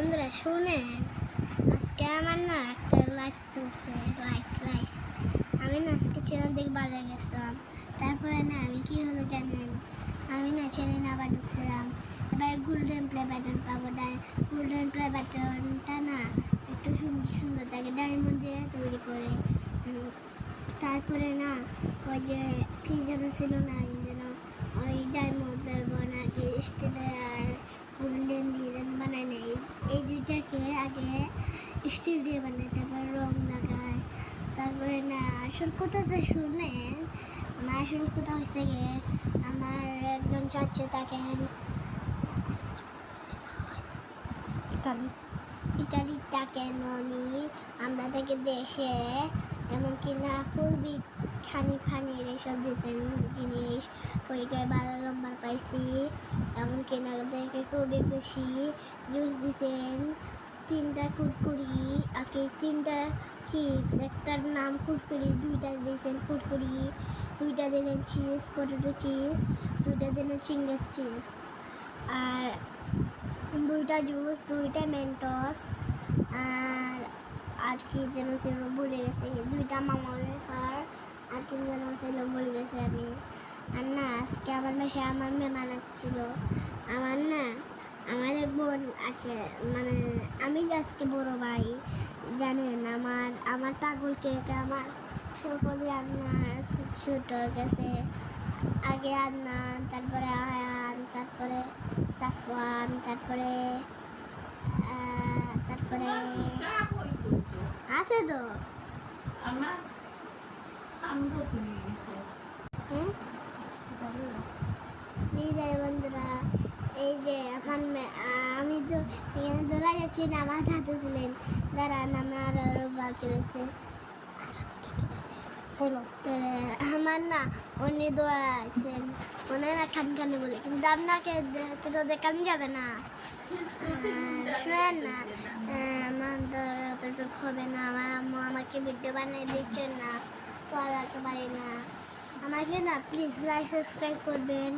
বন্ধুরা শুনেন, আজকে আমার না একটা লাইফ চলছে। লাইফ আমি না আজকে চ্যানেল দেখে ভালো গেছিলাম। তারপরে না আমি কি হলো জানেন, আমি না চ্যানেল আবার ঢুকছিলাম। এবার গোল্ডেন প্লে বাটন পাবো। গোল্ডেন প্লে বাটনটা না একটু সুন্দর সুন্দর থাকে, ডায়মন্ড দিয়ে তৈরি করে। তারপরে না ওই যে কি যেন ছিল না, যেন ওই ডায়মন্ড বানাতে স্টিলের আর গোল্ডেন দিয়ে বানায় নেই। এই দুইটাকে আগে স্টিল দিয়ে বানায়, তারপর রং লাগায়। তারপরে না আসল কথাটা শুনেন, আসল কথা হয়েছে গিয়ে আমার একজন চাচা, তাকে ইটালি তাকে ননি আমরা থেকে দেশে এমনকি না খুবই ফানির এসব দিয়েছেন জিনিস, পরীক্ষায় 12 নম্বর পাইছি। এমনকি না দেখে খুবই খুশি। জুস দিয়েছেন 3টা কুরকুরি, আগে 3টা চিপস, একটার নাম কুরকুরি, 2টা দিয়েছেন কুরকুরি, 2টা দিলেন চিপস, পটেটো চিপস, 2টা দিলেন চিংগাস চিপস, আর 2টা জুস, 2টা মেন্টস, আর কি যেন ছিল ভুলে গেছি, 2টা মামা ওয়েফার, আর কি যেন ছিল ভুলে গেছি আমি। আর না আজকে আমার বাসায় আমার মেহমান আসছিল। আমার এক বোন আছে, মানে আমি আজকে বড় ভাই জানেন। আমার পাগল কেক আমার সকলে আন্নার ছোট হয়ে গেছে। আগে আন্নান, তারপরে আয়ান, তারপরে সাফওয়ান, তারপরে আছে তো আমার বিদায় বন্ধুরা। এই যে আমি তো এখানে দোলা যাচ্ছি না, আমার হাতে ছিলেন দাঁড়ান, আমার আরো বাকি রয়েছে। আমার না উনি দৌড়াচ্ছেন, ওনারা খানখানে বলে, কিন্তু আপনাকে তো দেখানো যাবে না। শোনেন না, আমার দ্বারা অতটুকু হবে না। আমার আম্মু আমাকে ভিডিও বানিয়ে দিচ্ছেন না, পড়াতে পারি না। আমাকে না প্লিজ লাইক সাবস্ক্রাইব করবেন।